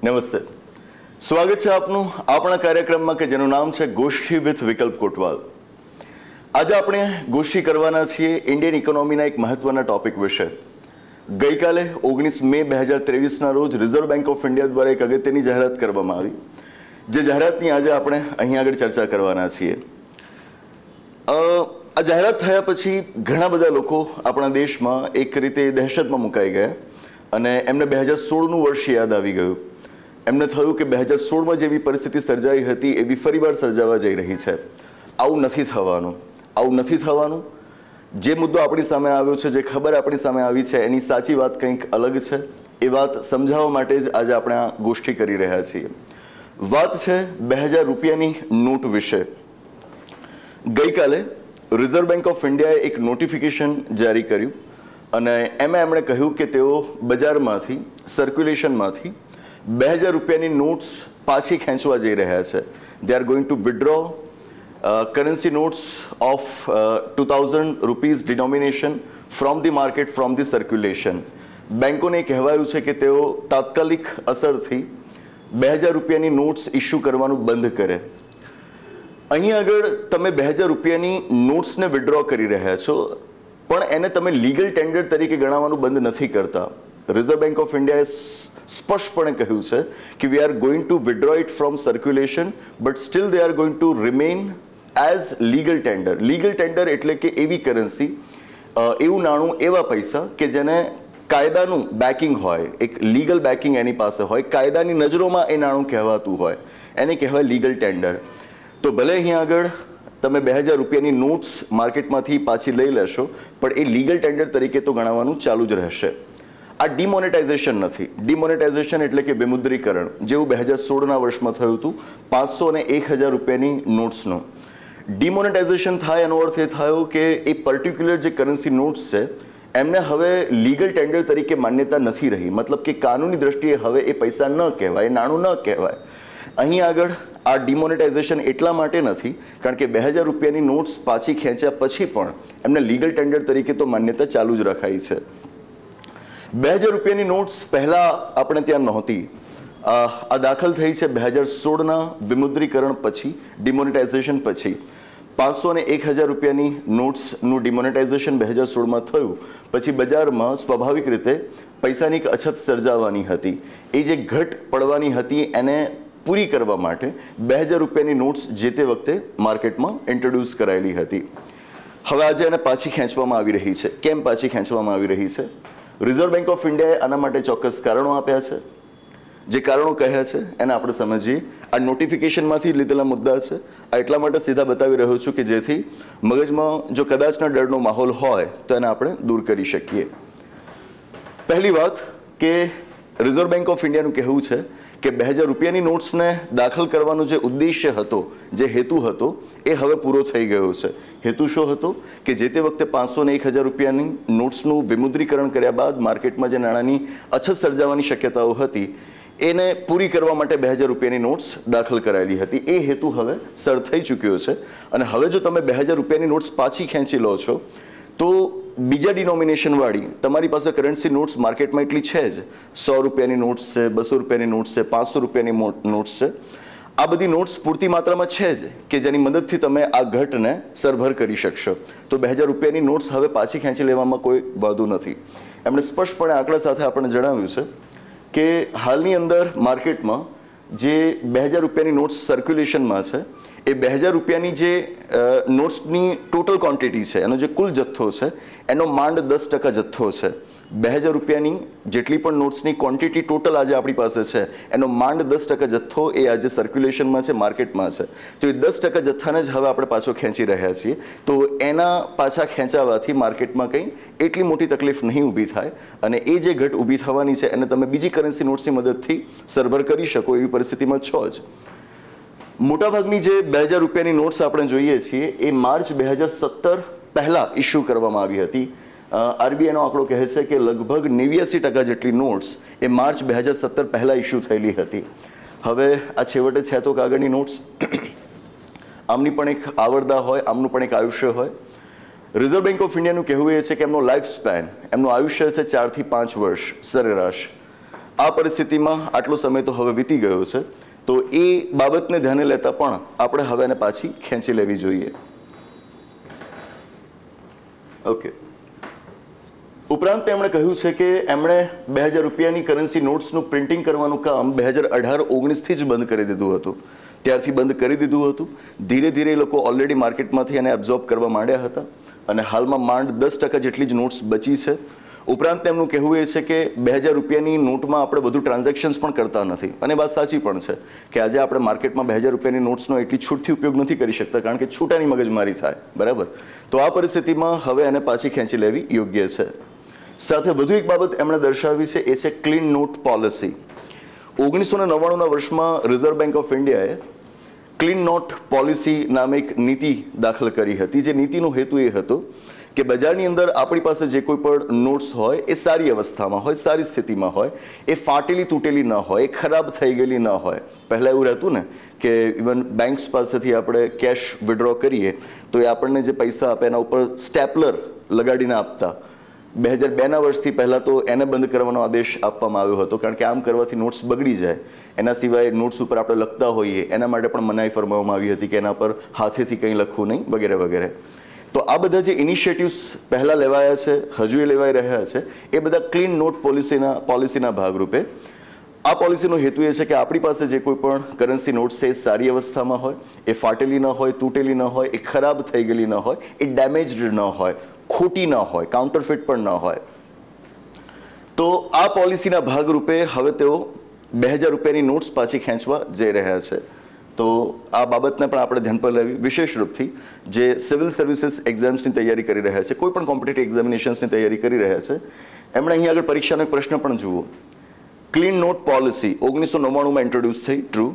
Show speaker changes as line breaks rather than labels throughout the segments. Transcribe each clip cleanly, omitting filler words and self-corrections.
નમસ્તે, સ્વાગત છે આપનું આપણા કાર્યક્રમમાં કે જેનું નામ છે ગોષ્ઠી વિથ વિકલ્પ કોટવાલ. આજે આપણે ગોષ્ઠી કરવાના છીએ ઇન્ડિયન ઇકોનોમીના એક મહત્વના ટોપિક વિશે. ગઈકાલે 19 મે 2023ના રોજ રિઝર્વ બેંક ઓફ ઇન્ડિયા દ્વારા એક અગત્યની જાહેરાત કરવામાં આવી, જે જાહેરાતની આજે આપણે અહીં આગળ ચર્ચા કરવાના છીએ. આ જાહેરાત થયા પછી ઘણા બધા લોકો આપણા દેશમાં એક રીતે દહેશતમાં મુકાઈ ગયા અને એમને 2016નું વર્ષ યાદ આવી ગયું. એમને થયું કે 2016માં જેવી પરિસ્થિતિ સર્જાઈ હતી એવી ફરીવાર સર્જાવા જઈ રહી છે. આવું નથી થવાનું, આવું નથી થવાનું. જે મુદ્દો આપણી સામે આવ્યો છે, જે ખબર આપણી સામે આવી છે, એની સાચી વાત કંઈક અલગ છે. એ વાત સમજાવવા માટે જ આજે આપણે આ ગોષ્ઠી કરી રહ્યા છીએ. વાત છે 2000 રૂપિયાની નોટ વિશે. ગઈકાલે રિઝર્વ બેંક ઓફ ઇન્ડિયાએ એક નોટિફિકેશન જારી કર્યું અને એમાં એમણે કહ્યું કે તેઓ બજારમાંથી, સર્ક્યુલેશનમાંથી 2000 રૂપિયાની નોટ્સ પાછી ખેંચવા જઈ રહ્યા છે. They are going to withdraw currency notes of 2000 rupees denomination from the market, from the circulation. બેંકોને કહેવાયું છે કે તેઓ તાત્કાલિક અસરથી 2000 રૂપિયાની નોટ્સ ઇસ્યુ કરવાનું બંધ કરે. અહીં આગળ તમે 2000 રૂપિયાની નોટ્સને વિડ્રો કરી રહ્યા છો, પણ એને તમે લીગલ ટેન્ડર તરીકે ગણાવવાનું બંધ નથી કરતા. રિઝર્વ બેંક ઓફ ઇન્ડિયાએ સ્પષ્ટપણે કહ્યું છે કે we are going to withdraw it from circulation, but still they are going to remain as legal tender. Legal tender એટલે કે એવી કરન્સી, એવું નાણું, એવા પૈસા કે જેને કાયદાનું બેકિંગ હોય, એક લીગલ બેકિંગ એની પાસે હોય, કાયદાની નજરોમાં એ નાણું કહેવાતું હોય, એને કહેવાય લીગલ ટેન્ડર. તો ભલે અહીં આગળ તમે 2000 રૂપિયાની નોટ્સ માર્કેટમાંથી પાછી લઈ લેશો, પણ એ લીગલ ટેન્ડર તરીકે તો ગણાવવાનું ચાલુ જ રહેશે. આ ડિમોનેટાઇઝેશન નથી. ડિમોનેટાઇઝેશન એટલે કે વિમુદ્રીકરણ, જેવું 2016ના વર્ષમાં થયું હતું 500 અને 1000 રૂપિયાની નોટ્સનું. ડિમોનેટાઇઝેશન થાય એનો અર્થ એ થયો કે એ પર્ટિક્યુલર જે કરન્સી નોટ્સ છે એમને હવે લીગલ ટેન્ડર તરીકે માન્યતા નથી રહી. મતલબ કે કાનૂની દ્રષ્ટિએ હવે એ પૈસા ન કહેવાય, નાણું ન કહેવાય. અહીં આગળ આ ડિમોનેટાઇઝેશન એટલા માટે નથી કારણ કે 2000 રૂપિયાની નોટ્સ પાછી ખેંચ્યા પછી પણ એમને લીગલ ટેન્ડર તરીકે તો માન્યતા ચાલુ જ રખાઈ છે. 2000 રૂપિયાની નોટ્સ પહેલાં આપણે ત્યાં નહોતી. આ દાખલ થઈ છે 2016ના વિમુદ્રીકરણ પછી, ડિમોનેટાઇઝેશન પછી. 500 અને 1000 રૂપિયાની નોટ્સનું ડિમોનેટાઇઝેશન 2016માં થયું પછી બજારમાં સ્વાભાવિક રીતે પૈસાની એક અછત સર્જાવાની હતી. એ જે ઘટ પડવાની હતી એને પૂરી કરવા માટે 2000 રૂપિયાની નોટ્સ જે તે વખતે માર્કેટમાં ઇન્ટ્રોડ્યુસ કરાયેલી હતી. હવે આજે એને પાછી ખેંચવામાં આવી રહી છે. કેમ પાછી ખેંચવામાં આવી રહી છે? રિઝર્વ બેંક ઓફ ઇન્ડિયાએ આના માટે ચોક્કસ કારણો આપ્યા છે. જે કારણો કહ્યા છે એને આપણે સમજીએ. આ નોટિફિકેશનમાંથી લીધેલા મુદ્દા છે. આ એટલા માટે સીધા બતાવી રહ્યો છું કે જેથી મગજમાં જો કદાચના ડરનો માહોલ હોય તો એને આપણે દૂર કરી શકીએ. પહેલી વાત કે રિઝર્વ બેંક ઓફ ઇન્ડિયાનું કહેવું છે કે 2000 રૂપિયાની નોટ્સને દાખલ કરવાનો જે ઉદ્દેશ્ય હતો, જે હેતુ હતો, એ હવે પૂરો થઈ ગયો છે. હેતુ શું હતો કે જે તે વખતે 500 અને 1000 રૂપિયાની નોટ્સનું વિમુદ્રીકરણ કર્યા બાદ માર્કેટમાં જે નાણાંની અછત સર્જાવાની શક્યતાઓ હતી એને પૂરી કરવા માટે 2000 રૂપિયાની નોટ્સ દાખલ કરાયેલી હતી. એ હેતુ હવે સર થઈ ચૂક્યો છે અને હવે જો તમે 2000 રૂપિયાની નોટ્સ પાછી ખેંચી લો છો તો બીજા ડિનોમિનેશનવાળી તમારી પાસે કરન્સી નોટ્સ માર્કેટમાં એટલી છે જ. 100 રૂપિયાની નોટ્સ છે, 200 રૂપિયાની નોટ્સ છે, 500 રૂપિયાની નોટ્સ છે. આ બધી નોટ્સ પૂરતી માત્રામાં છે જ કે જેની મદદથી તમે આ ઘટને સરભર કરી શકશો. તો 2000 રૂપિયાની નોટ્સ હવે પાછી ખેંચી લેવામાં કોઈ વાંધો નથી. એમણે સ્પષ્ટપણે આંકડા સાથે આપણને જણાવ્યું છે કે હાલની અંદર માર્કેટમાં જે 2000 રૂપિયાની નોટ્સ સર્ક્યુલેશનમાં છે એ 2000 રૂપિયાની જે નોટ્સની ટોટલ ક્વોન્ટિટી છે, એનો જે કુલ જથ્થો છે એનો માંડ 10% જથ્થો છે. 2000 રૂપિયાની જેટલી પણ નોટ્સની ક્વોન્ટિટી ટોટલ આજે આપણી પાસે છે એનો માંડ 10% જથ્થો એ આજે સર્ક્યુલેશનમાં છે, માર્કેટમાં છે. તો એ 10% જથ્થાને જ હવે આપણે પાછો ખેંચી રહ્યા છીએ. તો એના પાછા ખેંચાવાથી માર્કેટમાં કંઈ એટલી મોટી તકલીફ નહીં ઊભી થાય અને એ જે ઘટ ઊભી થવાની છે એને તમે બીજી કરન્સી નોટ્સની મદદથી સરભર કરી શકો એવી પરિસ્થિતિમાં છો જ. મોટાભાગની જે 2000 રૂપિયાની નોટ્સ આપણે જોઈએ છીએ એ માર્ચ 2017 પહેલાં ઇસ્યુ કરવામાં આવી હતી. આરબીઆઈનો આંકડો કહે છે કે લગભગ 89% જેટલી નોટ્સ એ માર્ચ 2017 પહેલાં ઇસ્યુ થયેલી હતી. હવે આ છેવટે છે તો કાગળની નોટ્સ, આમની પણ એક આવરદા હોય, આમનું પણ એક આયુષ્ય હોય. રિઝર્વ બેંક ઓફ ઇન્ડિયાનું કહેવું એ છે કે એમનો લાઈફ સ્પેન, એમનું આયુષ્ય છે 4 થી 5 વર્ષ સરેરાશ. આ પરિસ્થિતિમાં આટલો સમય તો હવે વીતી ગયો છે, તો એ બાબતને ધ્યાને લેતા પણ આપણે હવે એને પાછી ખેંચી લેવી જોઈએ. ઓકે. ઉપરાંત તેમણે કહ્યું છે કે એમણે 2000 રૂપિયાની કરન્સી નોટ્સનું પ્રિન્ટિંગ કરવાનું કામ 2018-19થી જ બંધ કરી દીધું હતું. ત્યારથી બંધ કરી દીધું હતું. ધીરે ધીરે લોકો ઓલરેડી માર્કેટમાંથી એને એબ્ઝોર્બ કરવા માંડ્યા હતા અને હાલમાં માંડ 10% જેટલી જ નોટ્સ બચી છે. ઉપરાંત તેમનું કહેવું એ છે કે 2000 રૂપિયાની નોટમાં આપણે બધું ટ્રાન્ઝેક્શન્સ પણ કરતા નથી, અને વાત સાચી પણ છે કે આજે આપણે માર્કેટમાં 2000 રૂપિયાની નોટ્સનો એટલી છૂટથી ઉપયોગ નથી કરી શકતા, કારણ કે છૂટાની મગજમારી થાય. બરાબર. તો આ પરિસ્થિતિમાં હવે એને પાછી ખેંચી લેવી યોગ્ય છે. સાથે વધુ એક બાબત એમણે દર્શાવી છે, એ છે ક્લીન નોટ પોલિસી. 1999ના વર્ષમાં રિઝર્વ બેંક ઓફ ઇન્ડિયાએ ક્લીન નોટ પોલિસી નામે એક નીતિ દાખલ કરી હતી. જે નીતિનો હેતુ એ હતો કે બજારની અંદર આપણી પાસે જે કોઈ પણ નોટ્સ હોય એ સારી અવસ્થામાં હોય, સારી સ્થિતિમાં હોય, એ ફાટેલી તૂટેલી ન હોય, એ ખરાબ થઈ ગયેલી ન હોય. પહેલાં એવું રહેતું ને કે ઇવન બેંક્સ પાસેથી આપણે કેશ વિડ્રો કરીએ તો એ આપણને જે પૈસા આપે એના ઉપર સ્ટેપલર લગાડીને આપતા. 2002ના વર્ષથી પહેલાં તો એને બંધ કરવાનો આદેશ આપવામાં આવ્યો હતો, કારણ કે આમ કરવાથી નોટ્સ બગડી જાય. એના સિવાય નોટ્સ ઉપર આપણે લખતા હોઈએ એના માટે પણ મનાઈ ફરમાવવામાં આવી હતી કે એના પર હાથેથી કંઈ લખવું નહીં, વગેરે વગેરે. તો આ બધા જે ઇનિશિયેટિવ્સ પહેલાં લેવાયા છે, હજુ એ લેવાઈ રહ્યા છે, એ બધા ક્લીન નોટ પોલિસીના ભાગરૂપે. આ પોલિસીનો હેતુ એ છે કે આપણી પાસે જે કોઈ પણ કરન્સી નોટ્સ છે એ સારી અવસ્થામાં હોય, એ ફાટેલી ન હોય, તૂટેલી ન હોય, એ ખરાબ થઈ ગયેલી ન હોય, એ ડેમેજડ ન હોય, ખોટી ન હોય, કાઉન્ટરફિટ પણ ન હોય. તો આ પોલિસીના ભાગરૂપે હવે તેઓ 2000 રૂપિયાની નોટ્સ પાછી ખેંચવા જઈ રહ્યા છે. તો આ બાબતને પણ આપણે ધ્યાન પર લેવી, વિશેષ રૂપથી જે સિવિલ સર્વિસીસ એક્ઝામ્સની તૈયારી કરી રહ્યા છે, કોઈ પણ કોમ્પિટિટિવ એક્ઝામિનેશન્સની તૈયારી કરી રહ્યા છે, એમણે અહીંયા આગળ પરીક્ષાનો એક પ્રશ્ન પણ જુઓ. ક્લીન નોટ પોલિસી 1999માં ઇન્ટ્રોડ્યુસ થઈ, ટ્રુ.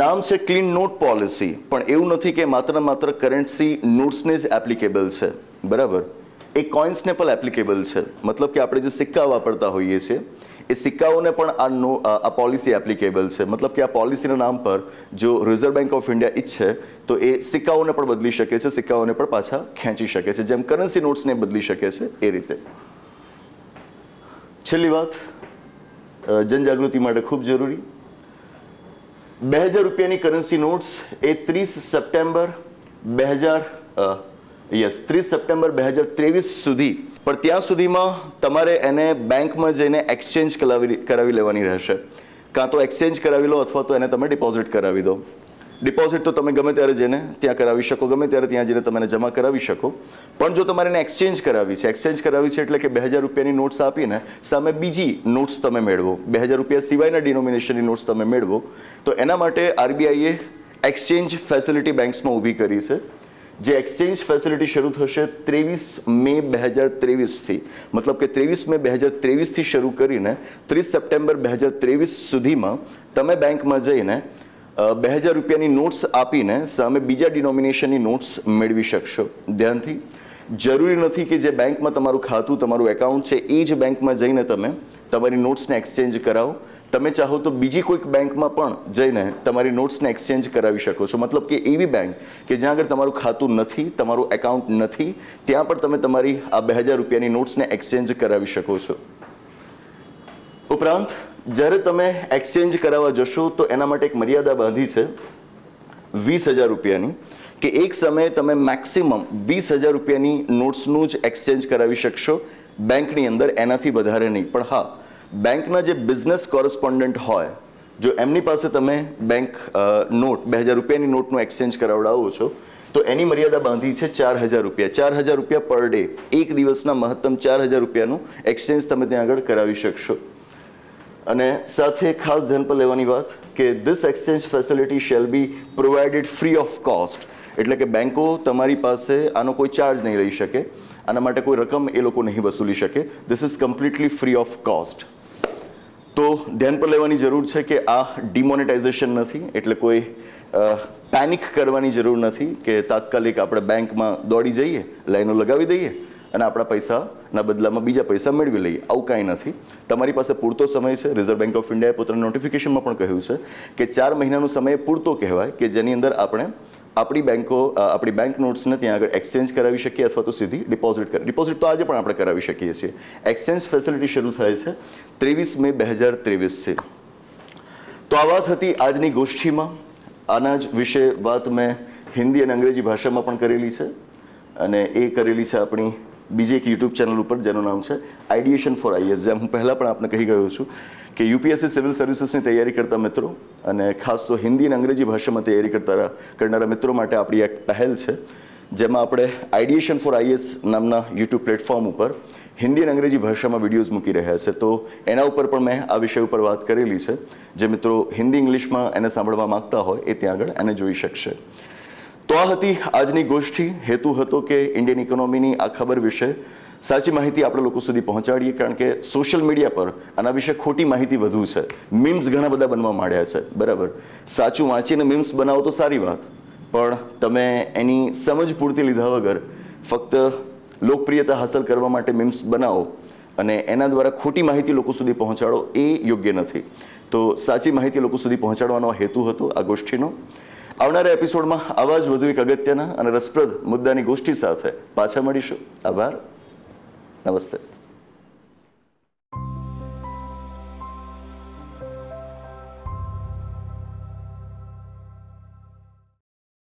નામ છે ક્લીન નોટ પોલિસી, પણ એવું નથી કે માત્ર કરન્સી નોટ્સને જ એપ્લિકેબલ છે. બરાબર. એ કોઇન્સને પણ એપ્લિકેબલ છે. મતલબ કે આપણે જે સિક્કા વાપરતા હોઈએ છીએ એ સિક્કાઓને પણ આ પોલિસી એપ્લિકેબલ છે. મતલબ કે આ પોલિસીના નામ પર જો રિઝર્વ બેંક ઓફ ઇન્ડિયા ઈચ્છે તો એ સિક્કાઓને પણ બદલી શકે છે, સિક્કાઓને પણ પાછા ખેંચી શકે છે, જેમ કરન્સી નોટ્સને બદલી શકે છે એ રીતે. છેલ્લી વાત, જનજાગૃતિ માટે ખૂબ જરૂરી. 2000 રૂપિયાની કરન્સી નોટ્સ એ 30 સપ્ટેમ્બર 2023 સુધી, પણ ત્યાં સુધીમાં તમારે એને બેંકમાં જઈને એક્સચેન્જ કરાવી લેવાની રહેશે. કાં તો એક્સચેન્જ કરાવી લો અથવા તો એને તમે ડિપોઝિટ કરાવી દો. ડિપોઝિટ તો તમે ગમે ત્યારે જઈને ત્યાં કરાવી શકો, ગમે ત્યારે ત્યાં જઈને તમે એને જમા કરાવી શકો. પણ જો તમારે એને એક્સચેન્જ કરાવી છે એટલે કે 2000 રૂપિયાની નોટ્સ આપીને સામે બીજી નોટ્સ તમે મેળવો, 2000 રૂપિયા સિવાયના ડિનોમિનેશનની નોટ્સ તમે મેળવો, તો એના માટે આરબીઆઈએ એક્સચેન્જ ફેસિલિટી બેંક્સમાં ઊભી કરી છે. જે એક્સચેન્જ ફેસિલિટી શરૂ થશે 23 મે 2023થી. મતલબ કે 23 મે 2023થી શરૂ કરીને 30 સપ્ટેમ્બર 2023 સુધીમાં તમે બેંકમાં જઈને 2000 રૂપિયાની નોટ્સ આપીને સામે બીજા ડિનોમિનેશનની નોટ્સ મેળવી શકશો. ધ્યાનથી, જરૂરી નથી કે જે બેંકમાં તમારું ખાતું, તમારું એકાઉન્ટ છે એ જ બેંકમાં જઈને તમે તમારી નોટ્સને એક્સચેન્જ કરાવો. તમે ચાહો તો બીજી કોઈક બેંકમાં પણ જઈને તમારી નોટ્સને એક્સચેન્જ કરાવી શકો છો. મતલબ કે એવી બેંક કે જ્યાં આગળ તમારું ખાતું નથી, તમારું એકાઉન્ટ નથી, ત્યાં પણ તમે તમારી આ 2000 રૂપિયાની નોટ્સને એક્સચેન્જ કરાવી શકો છો. ઉપરાંત જ્યારે તમે એક્સચેન્જ કરાવવા જશો તો એના માટે એક મર્યાદા બાંધી છે 20,000 રૂપિયાની, કે એક સમયે તમે મેક્સિમમ 20,000 રૂપિયાની નોટ્સનું જ એક્સચેન્જ કરાવી શકશો બેંકની અંદર, એનાથી વધારે નહીં. પણ હા, બેંકના જે બિઝનેસ કોરસ્પોન્ડન્ટ હોય, જો એમની પાસે તમે બેંક નોટ 2000 રૂપિયાની નોટનું એક્સચેન્જ કરાવડાવો છો તો એની મર્યાદા બાંધી છે 4,000 રૂપિયા. 4,000 રૂપિયા પર ડે, એક દિવસના મહત્તમ 4,000 રૂપિયાનું એક્સચેન્જ તમે ત્યાં આગળ કરાવી શકશો. અને સાથે ખાસ ધ્યાન પર લેવાની વાત કે this exchange facility shall be provided free of cost. એટલે કે બેંકો તમારી પાસે આનો કોઈ ચાર્જ નહીં લઈ શકે, આના માટે કોઈ રકમ એ લોકો નહીં વસૂલી શકે. This is completely free of cost. તો ધ્યાન પર લેવાની જરૂર છે કે આ ડિમોનેટાઇઝેશન નથી, એટલે કોઈ પેનિક કરવાની જરૂર નથી કે તાત્કાલિક આપણે બેંકમાં દોડી જઈએ, લાઈનો લગાવી દઈએ અને આપણા પૈસાના બદલામાં બીજા પૈસા મેળવી લઈએ. આવું કાંઈ નથી. તમારી પાસે પૂરતો સમય છે. રિઝર્વ બેંક ઓફ ઇન્ડિયાએ પોતાના નોટિફિકેશનમાં પણ કહ્યું છે કે 4 મહિનાનો સમય પૂરતો કહેવાય કે જેની અંદર આપણે આપણી બેંક નોટ્સને ત્યાં આગળ એક્સચેન્જ કરાવી શકીએ અથવા તો સીધી ડિપોઝિટ તો આજે પણ આપણે કરાવી શકીએ છીએ. એક્સચેન્જ ફેસિલિટી શરૂ થાય છે 23 મે 2023થી. તો આ વાત હતી આજની ગોષ્ઠીમાં. આના જ વિશે વાત મેં હિન્દી અને અંગ્રેજી ભાષામાં પણ કરેલી છે, અને એ કરેલી છે આપણી બીજી એક યુટ્યુબ ચેનલ ઉપર જેનું નામ છે આઈડિએશન ફોર આઈએસ. જેમ હું પહેલાં પણ આપને કહી ગયો છું કે યુપીએસસી સિવિલ સર્વિસીસની તૈયારી કરતા મિત્રો અને ખાસ તો હિન્દી અને અંગ્રેજી ભાષામાં તૈયારી કરનારા મિત્રો માટે આપણી એક પહેલ છે, જેમાં આપણે આઈડિએશન ફોર આઈએસ નામના યુટ્યુબ પ્લેટફોર્મ ઉપર હિન્દી અને અંગ્રેજી ભાષામાં વિડીયોઝ મૂકી રહ્યા છે. તો એના ઉપર પણ મેં આ વિષય ઉપર વાત કરેલી છે. જે મિત્રો હિન્દી ઇંગ્લિશમાં એને સાંભળવા માંગતા હોય એ ત્યાં આગળ એને જોઈ શકશે. તો આ હતી આજની ગોષ્ઠી. હેતુ હતો કે ઇન્ડિયન ઇકોનોમીની આ ખબર વિશે સાચી માહિતી આપણે લોકો સુધી પહોંચાડીએ, કારણ કે સોશિયલ મીડિયા પર આના વિશે ખોટી માહિતી વધુ છે. મીમ્સ ઘણા બધા બનવા માંડ્યા છે. બરાબર, સાચું વાંચીને મીમ્સ બનાવો તો સારી વાત, પણ તમે એની સમજ પૂરતી લીધા વગર ફક્ત લોકપ્રિયતા હાંસલ કરવા માટે મીમ્સ બનાવો અને એના દ્વારા ખોટી માહિતી લોકો સુધી પહોંચાડો, એ યોગ્ય નથી. તો સાચી માહિતી લોકો સુધી પહોંચાડવાનો હેતુ હતો આ ગોષ્ઠીનો. આવનારા એપિસોડમાં આવા જ વધુ એક અગત્યના અને રસપ્રદ મુદ્દાની ગોષ્ઠી સાથે પાછા મળીશું. આભાર. નમસ્તે.